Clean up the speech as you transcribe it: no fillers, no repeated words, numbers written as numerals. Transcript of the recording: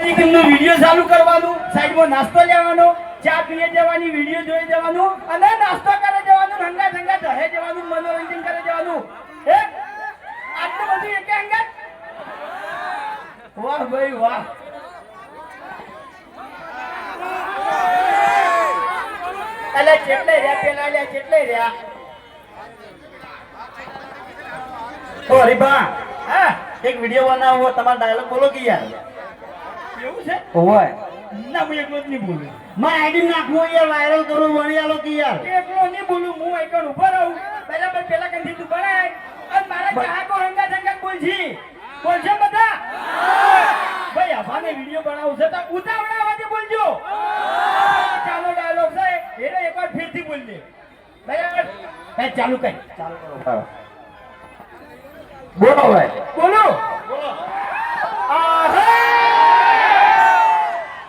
Video ચાલુ કરવાનું, સાઈડમાં નાસ્તો લેવાનો, ચા પીએ જવાની, વિડિયો જોઈ જવાનું અને નાસ્તો કરે જવાનું, હંગા હંગા રહે જવાનું, મનોરંજન કરે જવાનું. હે આટલું બધું એકે હંગા? વાહ ભાઈ વાહ. અલે કેટલે રહ્યા પેલા લ્યા, કેટલે રહ્યા? ઓ હરીબા, હા એક વિડિયો બનાવો, તમારો ડાયલોગ બોલો કે યાર. એવું છે? ઓય ના હું એકલો જ નહીં બોલું. મારે આઈડી નાખવો યાર, વાયરલ કરું, વળી આલો કે યાર. એકલો નહીં બોલું, હું એકણ ઉભો રહું. બરાબર પેલા કંથી તું બનાય અને મારા ચાહકો હંગા હંગા બોલજી. બોલજો બધા? ભાઈ આભાને વિડિયો બનાવવું છે તો ઉતાવળા અવાજે બોલજો. ચાલો ડાયલોગ છે એને એકવાર ફરીથી બોલજે. બરાબર? ચાલુ કર. ચાલુ કરો. બોલો ભાઈ. બોલો. બોલો.